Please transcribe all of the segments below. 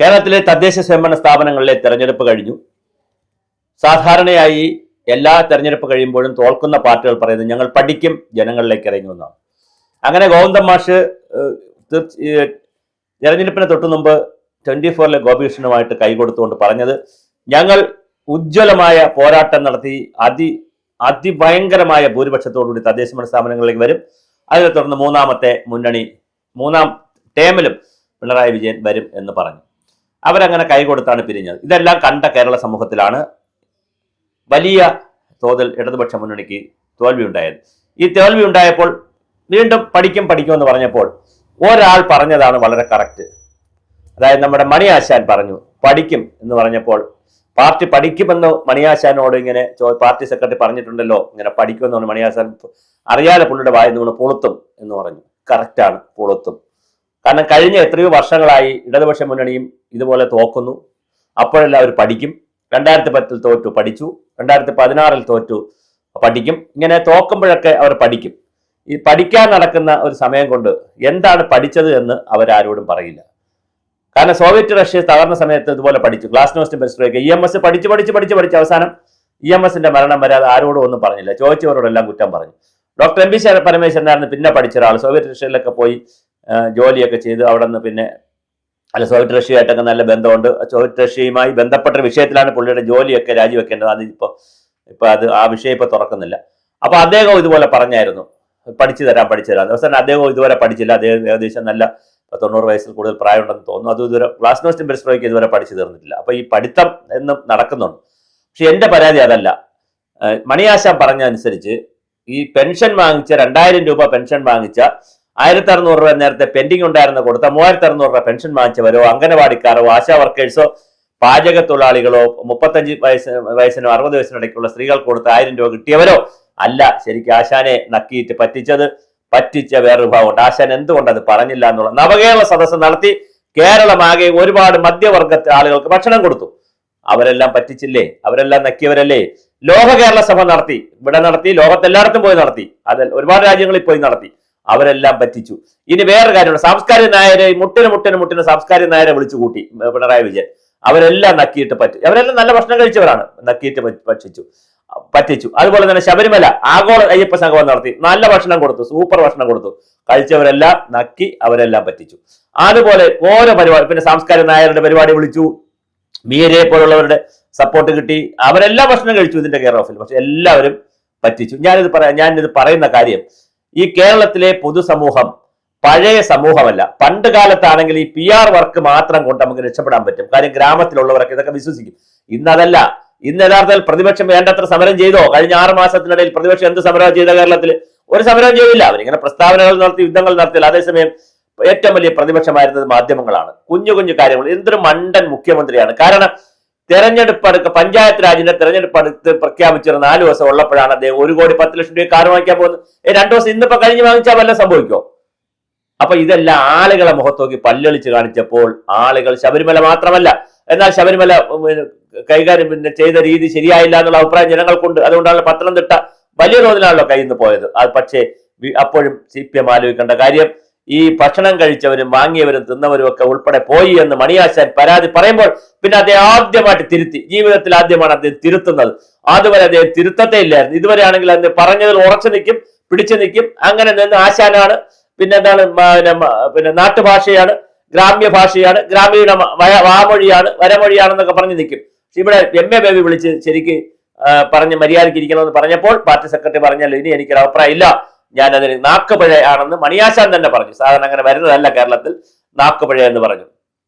കേരളത്തിലെ തദ്ദേശ സ്വയംഭരണ സ്ഥാപനങ്ങളിലെ തെരഞ്ഞെടുപ്പ് കഴിഞ്ഞു. സാധാരണയായി എല്ലാ തെരഞ്ഞെടുപ്പ് കഴിയുമ്പോഴും തോൽക്കുന്ന പാർട്ടികൾ പറയുന്നത് ഞങ്ങൾ പഠിക്കും, ജനങ്ങളിലേക്ക് ഇറങ്ങുമെന്നാണ്. അങ്ങനെ ഗോവിന്ദൻ മാഷ് തെരഞ്ഞെടുപ്പിന് തൊട്ടു മുമ്പ് 24-ലെ ഗോപികൃഷ്ണനുമായിട്ട് കൈകൊടുത്തുകൊണ്ട് പറഞ്ഞത് ഞങ്ങൾ ഉജ്ജ്വലമായ പോരാട്ടം നടത്തി അതിഭയങ്കരമായ ഭൂരിപക്ഷത്തോടുകൂടി തദ്ദേശ ഭരണ സ്ഥാപനങ്ങളിലേക്ക് വരും. അതിനെ തുടർന്ന് മൂന്നാം ടേമിലും പിണറായി വിജയൻ വരും എന്ന് പറഞ്ഞു. അവരങ്ങനെ കൈകൊടുത്താണ് പിരിഞ്ഞത്. ഇതെല്ലാം കണ്ട കേരള സമൂഹത്തിലാണ് വലിയ തോതിൽ ഇടതുപക്ഷ മുന്നണിക്ക് തോൽവി ഉണ്ടായത്. ഈ തോൽവി ഉണ്ടായപ്പോൾ വീണ്ടും പഠിക്കുമെന്ന് പറഞ്ഞപ്പോൾ ഒരാൾ പറഞ്ഞതാണ് വളരെ കറക്റ്റ്. അതായത് നമ്മുടെ മണിയാശാൻ പറഞ്ഞു പഠിക്കും എന്ന് പറഞ്ഞപ്പോൾ പാർട്ടി പഠിക്കുമെന്ന് മണിയാശാനോട് ഇങ്ങനെ പാർട്ടി സെക്രട്ടറി പറഞ്ഞിട്ടുണ്ടല്ലോ, ഇങ്ങനെ പഠിക്കുമെന്ന് പറഞ്ഞു. മണിയാശാൻ അറിയാതെ പുള്ളിയുടെ വായിൽ നിന്ന് പൊളുത്തും എന്ന് പറഞ്ഞു. കറക്റ്റാണ്, പൊളുത്തും. കാരണം കഴിഞ്ഞ എത്രയോ വർഷങ്ങളായി ഇടതുപക്ഷ മുന്നണിയും ഇതുപോലെ തോക്കുന്നു. അപ്പോഴെല്ലാം അവർ പഠിക്കും. 2010 തോറ്റു, പഠിച്ചു. 2016 തോറ്റു, പഠിക്കും. ഇങ്ങനെ തോക്കുമ്പോഴൊക്കെ അവർ പഠിക്കും. ഈ പഠിക്കാൻ നടക്കുന്ന ഒരു സമയം കൊണ്ട് എന്താണ് പഠിച്ചത് എന്ന് അവരാരോടും പറയില്ല. കാരണം സോവിയറ്റ് റഷ്യ തകർന്ന സമയത്ത് ഇതുപോലെ പഠിച്ചു. ഗ്ലാസ്നോസ്റ്റ് പെരിസ്ട്രോയിക്ക EMS പഠിച്ച് അവസാനം EMSന്റെ മരണം വരെ അത് ആരോടും ഒന്നും പറഞ്ഞില്ല. ചോദിച്ചവരോടെല്ലാം കുറ്റം പറഞ്ഞു. ഡോക്ടർ MB പരമേശ്വരനായിരുന്നു പിന്നെ പഠിച്ച ഒരാൾ. സോവിയറ്റ് റഷ്യയിലൊക്കെ പോയി ജോലിയൊക്കെ ചെയ്ത് അവിടെ നിന്ന് സോവിയറ്റ് റഷ്യയായിട്ടൊക്കെ നല്ല ബന്ധമുണ്ട്. സോവിയറ്റ് റഷ്യയുമായി ബന്ധപ്പെട്ട വിഷയത്തിലാണ് പുള്ളിയുടെ ജോലിയൊക്കെ രാജിവെക്കേണ്ടത്. അത് ആ വിഷയം ഇപ്പൊ തുറക്കുന്നില്ല. അപ്പൊ അദ്ദേഹം ഇതുപോലെ പറഞ്ഞായിരുന്നു പഠിച്ചു തരാം. അവസാനം അദ്ദേഹം ഇതുവരെ പഠിച്ചില്ല. അദ്ദേഹം ഏകദേശം നല്ല 90 വയസ്സിൽ കൂടുതൽ പ്രായമുണ്ടെന്ന് തോന്നുന്നു. അത് ഇതുവരെ ഗ്ലാസ്നോസ്റ്റ് പെരിസ്ട്രോയിക്ക ഇതുവരെ പഠിച്ചു തീർന്നിട്ടില്ല. അപ്പൊ ഈ പഠിത്തം എന്നും നടക്കുന്നുണ്ട്. പക്ഷെ എന്റെ പരാതി അതല്ല. മണിയാശാൻ പറഞ്ഞ അനുസരിച്ച് ഈ പെൻഷൻ വാങ്ങിച്ച 2000 രൂപ പെൻഷൻ വാങ്ങിച്ച 1600 രൂപ നേരത്തെ പെൻഡിങ് ഉണ്ടായിരുന്ന കൊടുത്ത 3600 രൂപ പെൻഷൻ വാങ്ങിച്ചവരോ അംഗനവാടിക്കാരോ ആശാ വർക്കേഴ്സോ പാചക തൊഴിലാളികളോ 35 വയസ്സിനോ 60 വയസ്സിനിടയ്ക്കുള്ള സ്ത്രീകൾക്ക് കൊടുത്ത 1000 രൂപ കിട്ടിയവരോ അല്ല ശരിക്കും ആശാനെ നക്കിയിട്ട് പറ്റിച്ച വേറൊരു ഭാവമുണ്ട്. ആശാൻ എന്തുകൊണ്ട് അത് പറഞ്ഞില്ല എന്നുള്ള നവകേരള സദസ്സ് നടത്തി കേരളമാകെ ഒരുപാട് മധ്യവർഗ ആളുകൾക്ക് ഭക്ഷണം കൊടുത്തു. അവരെല്ലാം പറ്റിച്ചില്ലേ? അവരെല്ലാം നക്കിയവരല്ലേ? ലോക കേരള സഭ നടത്തി, ഇവിടെ നടത്തി, ലോകത്തെല്ലായിടത്തും പോയി നടത്തി, അതിൽ ഒരുപാട് രാജ്യങ്ങളിൽ പോയി നടത്തി. അവരെല്ലാം പറ്റിച്ചു. ഇനി വേറൊരു കാര്യമുണ്ട്. സാംസ്കാരിക നായരെ മുട്ടിന് സാംസ്കാരിക നായരെ വിളിച്ചു കൂട്ടി പിണറായി വിജയൻ. അവരെല്ലാം നക്കിയിട്ട് അവരെല്ലാം നല്ല ഭക്ഷണം കഴിച്ചവരാണ്. നക്കിയിട്ട് പറ്റിച്ചു. അതുപോലെ തന്നെ ശബരിമല ആഗോള അയ്യപ്പ സംഗമം നടത്തി, നല്ല ഭക്ഷണം കൊടുത്തു, സൂപ്പർ ഭക്ഷണം കൊടുത്തു. കഴിച്ചവരെല്ലാം നക്കി, അവരെല്ലാം പറ്റിച്ചു. അതുപോലെ ഓരോ പരിപാടി, പിന്നെ സാംസ്കാരിക നായരുടെ പരിപാടി വിളിച്ചു, മീരയെ പോലുള്ളവരുടെ സപ്പോർട്ട് കിട്ടി, അവരെല്ലാം ഭക്ഷണം കഴിച്ചു ഇതിന്റെ കെയർ ഓഫിൽ. പക്ഷെ എല്ലാവരും പറ്റിച്ചു. ഞാനിത് പറയുന്ന കാര്യം, ഈ കേരളത്തിലെ പൊതുസമൂഹം പഴയ സമൂഹമല്ല. പണ്ട് കാലത്താണെങ്കിൽ ഈ PR വർക്ക് മാത്രം കൊണ്ട് നമുക്ക് രക്ഷപ്പെടാൻ പറ്റും. കാര്യം ഗ്രാമത്തിലുള്ളവരൊക്കെ ഇതൊക്കെ വിശ്വസിക്കും. ഇന്നതല്ല. ഇന്ന് യഥാർത്ഥത്തിൽ പ്രതിപക്ഷം വേണ്ടത്ര സമരം ചെയ്തോ? കഴിഞ്ഞ 6 മാസത്തിനിടയിൽ പ്രതിപക്ഷം എന്ത് സമരം ചെയ്ത? കേരളത്തിൽ ഒരു സമരം ചെയ്തില്ല. അവരിങ്ങനെ പ്രസ്താവനകൾ നടത്തി, യുദ്ധങ്ങൾ നടത്തില്ല. അതേസമയം ഏറ്റവും വലിയ പ്രതിപക്ഷമായിരുന്നത് മാധ്യമങ്ങളാണ്. കുഞ്ഞു കാര്യങ്ങൾ. എന്തൊരു മണ്ടൻ മുഖ്യമന്ത്രിയാണ്. കാരണം പഞ്ചായത്ത് രാജിന്റെ തെരഞ്ഞെടുപ്പ് അടുത്ത് പ്രഖ്യാപിച്ചിരുന്ന 4 ദിവസം ഉള്ളപ്പോഴാണ് അദ്ദേഹം 1,10,00,000 രൂപ കാർ വാങ്ങിക്കാൻ പോകുന്നത്. 2 ദിവസം ഇന്നിപ്പോ കഴിഞ്ഞ് വാങ്ങിച്ചാൽ വല്ല സംഭവിക്കോ? അപ്പൊ ഇതെല്ലാം ആളുകളെ മുഖത്തോക്കി പല്ലൊളിച്ച് കാണിച്ചപ്പോൾ ആളുകൾ ശബരിമല മാത്രമല്ല, എന്നാൽ ശബരിമല കൈകാര്യം ചെയ്ത രീതി ശരിയായില്ല എന്നുള്ള അഭിപ്രായം ജനങ്ങൾക്കുണ്ട്. അതുകൊണ്ടാണ് പത്തനംതിട്ട വലിയ തോതിലാണല്ലോ കയ്യിൽ നിന്ന് പോയത്. അത് പക്ഷേ അപ്പോഴും CPM ആലോചിക്കേണ്ട കാര്യം, ഈ ഭക്ഷണം കഴിച്ചവരും വാങ്ങിയവരും തിന്നവരും ഒക്കെ ഉൾപ്പെടെ പോയി എന്ന് മണിയാശാൻ പരാതി പറയുമ്പോൾ പിന്നെ അദ്ദേഹം ആദ്യമായിട്ട് തിരുത്തി. ജീവിതത്തിൽ ആദ്യമാണ് അദ്ദേഹം തിരുത്തുന്നത്. അതുവരെ അദ്ദേഹം തിരുത്തത്തെ ഇല്ലായിരുന്നു. ഇതുവരെ ആണെങ്കിൽ അദ്ദേഹം പറഞ്ഞതിൽ ഉറച്ചു നിൽക്കും, പിടിച്ചു നിൽക്കും. അങ്ങനെ നിന്ന് ആശാനാണ്, പിന്നെ എന്താണ്, പിന്നെ നാട്ടുഭാഷയാണ്, ഗ്രാമ്യ ഭാഷയാണ്, ഗ്രാമീണ വാമൊഴിയാണ്, വരമൊഴിയാണെന്നൊക്കെ പറഞ്ഞു നിൽക്കും. പക്ഷെ ഇവിടെ MA ബേബി വിളിച്ച് ശരിക്ക് പറഞ്ഞ് മര്യാദയ്ക്ക് ഇരിക്കണമെന്ന് പറഞ്ഞപ്പോൾ പാർട്ടി സെക്രട്ടറി പറഞ്ഞല്ലോ, ഇനി എനിക്കൊരു അഭിപ്രായം ഇല്ല, ഞാനതിന് നാക്കുപിഴ ആണെന്ന് മണിയാശാൻ തന്നെ പറഞ്ഞു. സാധാരണ അങ്ങനെ വരുന്നതല്ല കേരളത്തിൽ നാക്കുപിഴ എന്ന് പറഞ്ഞു.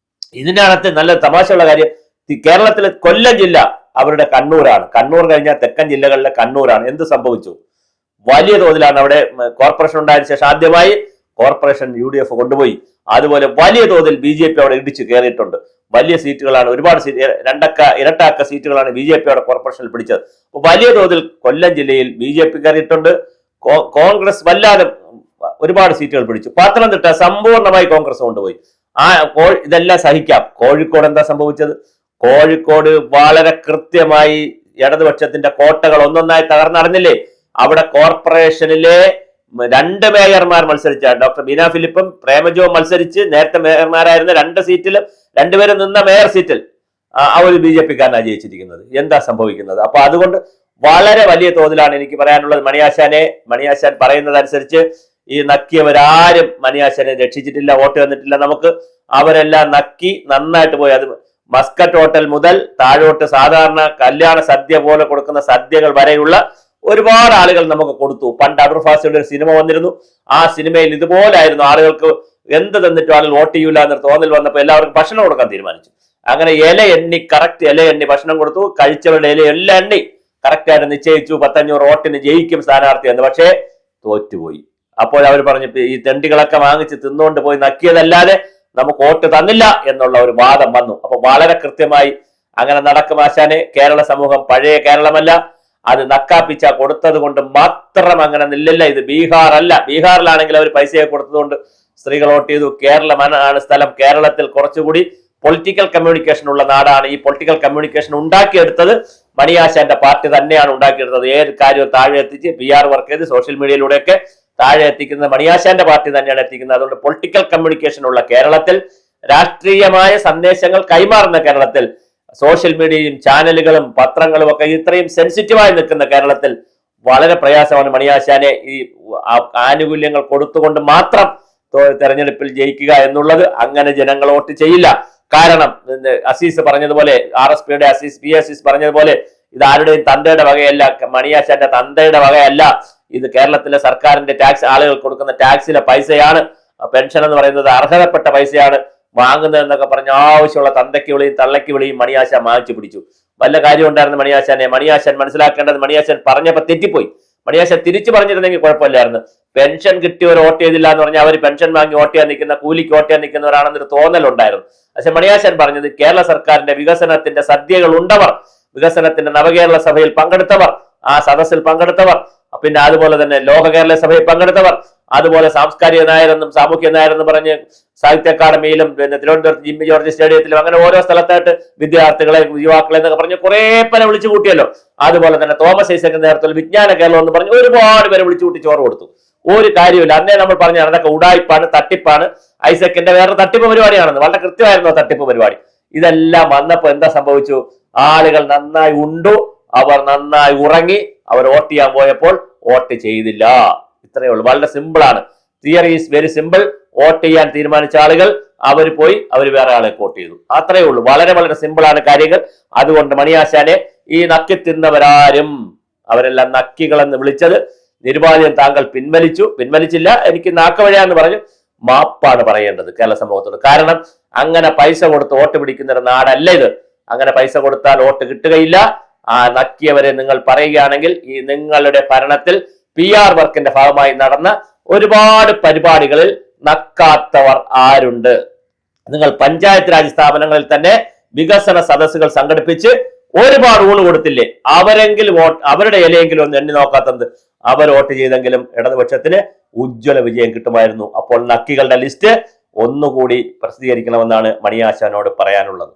ഇതിനകത്ത് നല്ല തമാശയുള്ള കാര്യം, കേരളത്തിലെ കൊല്ലം ജില്ല അവരുടെ കണ്ണൂരാണ്. കണ്ണൂർ കഴിഞ്ഞാൽ തെക്കൻ ജില്ലകളിലെ കണ്ണൂരാണ്. എന്ത് സംഭവിച്ചു? വലിയ തോതിലാണ് അവിടെ കോർപ്പറേഷൻ ഉണ്ടായതിനു ശേഷം ആദ്യമായി കോർപ്പറേഷൻ UDF കൊണ്ടുപോയി. അതുപോലെ വലിയ തോതിൽ BJP അവിടെ ഇടിച്ചു കയറിയിട്ടുണ്ട്. വലിയ സീറ്റുകളാണ്, ഒരുപാട് സീറ്റ്, ഇരട്ടക്ക സീറ്റുകളാണ് BJP അവിടെ കോർപ്പറേഷനിൽ പിടിച്ചത്. വലിയ തോതിൽ കൊല്ലം ജില്ലയിൽ BJP കയറിയിട്ടുണ്ട്. കോൺഗ്രസ് വല്ലാതെ ഒരുപാട് സീറ്റുകൾ പിടിച്ചു. പത്തനംതിട്ട സമ്പൂർണ്ണമായി കോൺഗ്രസ് കൊണ്ടുപോയി. ഇതെല്ലാം സഹിക്കാം. കോഴിക്കോട് എന്താ സംഭവിച്ചത്? കോഴിക്കോട് വളരെ കൃത്യമായി ഇടതുപക്ഷത്തിന്റെ കോട്ടകൾ ഒന്നൊന്നായി തകർന്നറിഞ്ഞില്ലേ? അവിടെ കോർപ്പറേഷനിലെ 2 മേയർമാർ മത്സരിച്ച ഡോക്ടർ ബീന ഫിലിപ്പും പ്രേമജോവും മത്സരിച്ച് നേരത്തെ മേയർമാരായിരുന്ന 2 സീറ്റിലും രണ്ടുപേരും നിന്ന മേയർ സീറ്റിൽ ആ ഒരു BJP-കാരനാണ് ജയിച്ചിരിക്കുന്നത്. എന്താ സംഭവിക്കുന്നത്? അപ്പൊ അതുകൊണ്ട് വളരെ വലിയ തോതിലാണ് എനിക്ക് പറയാനുള്ളത്. മണിയാശാൻ പറയുന്നതനുസരിച്ച് ഈ നക്കിയവരാരും മണിയാശാനെ രക്ഷിച്ചിട്ടില്ല, വോട്ട് തന്നിട്ടില്ല നമുക്ക്. അവരെല്ലാം നക്കി നന്നായിട്ട് പോയി. അത് മസ്കറ്റ് ഹോട്ടൽ മുതൽ താഴോട്ട് സാധാരണ കല്യാണ സദ്യ പോലെ കൊടുക്കുന്ന സദ്യകൾ വരെയുള്ള ഒരുപാട് ആളുകൾ നമുക്ക് കൊടുത്തു. പണ്ട് അടൂർ ഫാസിയുടെ ഒരു സിനിമ വന്നിരുന്നു. ആ സിനിമയിൽ ഇതുപോലായിരുന്നു. ആളുകൾക്ക് എന്ത് തന്നിട്ടും ആളുകൾ വോട്ട് ചെയ്യൂല എന്നൊരു തോന്നൽ വന്നപ്പോൾ എല്ലാവർക്കും ഭക്ഷണം കൊടുക്കാൻ തീരുമാനിച്ചു. അങ്ങനെ കറക്റ്റ് ഇല എണ്ണി ഭക്ഷണം കൊടുത്തു. കഴിച്ചവരുടെ എല്ലാം എണ്ണി കറക്റ്റായിട്ട് നിശ്ചയിച്ചു 500 വോട്ടിന് ജയിക്കും സ്ഥാനാർത്ഥി എന്ന്. പക്ഷേ തോറ്റുപോയി. അപ്പോൾ അവർ പറഞ്ഞു ഈ തെണ്ടികളൊക്കെ വാങ്ങിച്ച് തിന്നുകൊണ്ട് പോയി നക്കിയതല്ലാതെ നമുക്ക് വോട്ട് തന്നില്ല എന്നുള്ള ഒരു വാദം വന്നു. അപ്പൊ വളരെ കൃത്യമായി അങ്ങനെ നടക്കും ആശാനെ. കേരള സമൂഹം പഴയ കേരളമല്ല. അത് നക്കാപ്പിച്ച കൊടുത്തത് കൊണ്ട് മാത്രം അങ്ങനെ നില്ലില്ല. ഇത് ബീഹാർ അല്ല. ബീഹാറിലാണെങ്കിൽ അവർ പൈസയെ കൊടുത്തതുകൊണ്ട് സ്ത്രീകൾ വോട്ട് ചെയ്തു. കേരളമാണ് സ്ഥലം. കേരളത്തിൽ കുറച്ചുകൂടി പൊളിറ്റിക്കൽ കമ്മ്യൂണിക്കേഷൻ ഉള്ള നാടാണ്. ഈ പൊളിറ്റിക്കൽ കമ്മ്യൂണിക്കേഷൻ ഉണ്ടാക്കിയെടുത്തത് മണിയാശാന്റെ പാർട്ടി തന്നെയാണ് ഉണ്ടാക്കിയെടുത്തത്. ഏത് കാര്യവും താഴെ എത്തിച്ച് PR വർക്ക് ചെയ്ത് സോഷ്യൽ മീഡിയയിലൂടെയൊക്കെ താഴെ എത്തിക്കുന്നത് മണിയാശാന്റെ പാർട്ടി തന്നെയാണ് എത്തിക്കുന്നത്. അതുകൊണ്ട് പൊളിറ്റിക്കൽ കമ്മ്യൂണിക്കേഷൻ ഉള്ള കേരളത്തിൽ, രാഷ്ട്രീയമായ സന്ദേശങ്ങൾ കൈമാറുന്ന കേരളത്തിൽ, സോഷ്യൽ മീഡിയയും ചാനലുകളും പത്രങ്ങളും ഒക്കെ ഇത്രയും സെൻസിറ്റീവായി നിൽക്കുന്ന കേരളത്തിൽ വളരെ പ്രയാസമാണ് മണിയാശാനെ ഈ ആനുകൂല്യങ്ങൾ കൊടുത്തുകൊണ്ട് മാത്രം തെരഞ്ഞെടുപ്പിൽ ജയിക്കുക എന്നുള്ളത്. അങ്ങനെ ജനങ്ങൾ വോട്ട് ചെയ്യില്ല. കാരണം അസീസ് പറഞ്ഞതുപോലെ, RSPയുടെ അസീസ് പറഞ്ഞതുപോലെ, ഇത് ആരുടെയും തന്തയുടെ വകയല്ല, മണിയാശാന്റെ തന്തയുടെ വകയല്ല. ഇത് കേരളത്തിലെ സർക്കാരിന്റെ ടാക്സ്, ആളുകൾ കൊടുക്കുന്ന ടാക്സിലെ പൈസയാണ്. പെൻഷൻ എന്ന് പറയുന്നത് അർഹതപ്പെട്ട പൈസയാണ്. വാങ്ങുന്നതെന്നൊക്കെ പറഞ്ഞ് ആവശ്യമുള്ള തന്തയ്ക്ക് വിളിയും തള്ളയ്ക്ക് വിളിയും മണിയാശാൻ വാങ്ങിച്ചു പിടിച്ചു. വല്ല കാര്യം ഉണ്ടായിരുന്നു മണിയാശാനെ? മണിയാശാൻ മനസ്സിലാക്കേണ്ടത്, മണിയാശാൻ പറഞ്ഞപ്പോ തെറ്റിപ്പോയി. മണിയാശാൻ തിരിച്ചു പറഞ്ഞിരുന്നെങ്കിൽ കുഴപ്പമില്ലായിരുന്നു. പെൻഷൻ കിട്ടിയവർ വോട്ട് ചെയ്തില്ല എന്ന് പറഞ്ഞാൽ അവർ പെൻഷൻ വാങ്ങി വോട്ട് ചെയ്യാൻ നിൽക്കുന്ന, കൂലിക്ക് വോട്ട് ചെയ്യാൻ നിൽക്കുന്നവരാണെന്നൊരു തോന്നലുണ്ടായിരുന്നു. പക്ഷെ മണിയാശാൻ പറഞ്ഞത് കേരള സർക്കാരിന്റെ വികസനത്തിന്റെ സദ്യകൾ ഉണ്ടവർ, വികസനത്തിന്റെ നവകേരള സഭയിൽ പങ്കെടുത്തവർ, ആ സദസ്സിൽ പങ്കെടുത്തവർ, പിന്നെ അതുപോലെ തന്നെ ലോക കേരള സഭയിൽ പങ്കെടുത്തവർ, അതുപോലെ സാംസ്കാരിക നായരെന്നും സാമൂഹ്യ നായരെന്നും പറഞ്ഞ് സാഹിത്യ അക്കാദമിയിലും പിന്നെ തിരുവനന്തപുരത്ത് ജിമ്മി ജോർജ് സ്റ്റേഡിയത്തിലും അങ്ങനെ ഓരോ സ്ഥലത്തായിട്ട് വിദ്യാർത്ഥികളെ, യുവാക്കളെ എന്നൊക്കെ പറഞ്ഞ് കുറെ പേരെ വിളിച്ചു കൂട്ടിയല്ലോ. അതുപോലെ തന്നെ തോമസ് ഐസക്കിന്റെ നേതൃത്വത്തിൽ വിജ്ഞാന കേരളം എന്ന് പറഞ്ഞ് ഒരുപാട് പേരെ വിളിച്ചു കൂട്ടി ചോറ് കൊടുത്തു. ഒരു കാര്യമില്ല. അന്നേ നമ്മൾ പറഞ്ഞാണ് അതൊക്കെ ഉടായ്പാണ്, തട്ടിപ്പാണ്, ഐസക്കിന്റെ വേറെ തട്ടിപ്പ് പരിപാടിയാണെന്ന്. വളരെ കൃത്യമായിരുന്നു തട്ടിപ്പ് പരിപാടി. ഇതെല്ലാം വന്നപ്പോ എന്താ സംഭവിച്ചു? ആളുകൾ നന്നായി ഉണ്ടു, അവർ നന്നായി ഉറങ്ങി, അവർ വോട്ട് ചെയ്യാൻ പോയപ്പോൾ വോട്ട് ചെയ്തില്ല. ഇത്രയേ ഉള്ളൂ. വളരെ സിമ്പിൾ ആണ്. Theory is very simple. Vote ചെയ്യാൻ തീരുമാനിച്ച ആളുകൾ അവർ പോയി അവർ വേറെ ആളെ വോട്ട് ചെയ്തു. അത്രയേ ഉള്ളൂ. വളരെ വളരെ സിമ്പിൾ ആണ് കാര്യങ്ങൾ. അതുകൊണ്ട് മണിയാശാനെ ഈ നക്കി തിന്നവരാരും, അവരെല്ലാം നക്കികളെന്ന് വിളിച്ചത് നിരുപാധികം താങ്കൾ പിൻവലിച്ചില്ല. എനിക്ക് നാക്കവഴയാന്ന് പറഞ്ഞു. മാപ്പാണ് പറയേണ്ടത് കേരള സമൂഹത്തോട്. കാരണം അങ്ങനെ പൈസ കൊടുത്ത് വോട്ട് പിടിക്കുന്ന ഒരു നാടല്ല ഇത്. അങ്ങനെ പൈസ കൊടുത്താൽ വോട്ട് കിട്ടുകയില്ല. ആ നക്കിയവരെ നിങ്ങൾ പറയുകയാണെങ്കിൽ ഈ നിങ്ങളുടെ ഭരണത്തിൽ PR വർക്കിന്റെ ഭാഗമായി നടന്ന ഒരുപാട് പരിപാടികളിൽ നക്കാത്തവർ ആരുണ്ട്? നിങ്ങൾ പഞ്ചായത്ത് രാജ് സ്ഥാപനങ്ങളിൽ തന്നെ വികസന സദസ്സുകൾ സംഘടിപ്പിച്ച് ഒരുപാട് ഊണ് കൊടുത്തില്ലേ? അവരുടെ ഇലയെങ്കിലും ഒന്ന് എണ്ണി നോക്കാത്തത്. അവർ വോട്ട് ചെയ്തെങ്കിലും ഇടതുപക്ഷത്തിന് ഉജ്ജ്വല വിജയം കിട്ടുമായിരുന്നു. അപ്പോൾ നക്കികളുടെ ലിസ്റ്റ് ഒന്നുകൂടി പ്രസിദ്ധീകരിക്കണമെന്നാണ് മണിയാശാനോട് പറയാനുള്ളത്.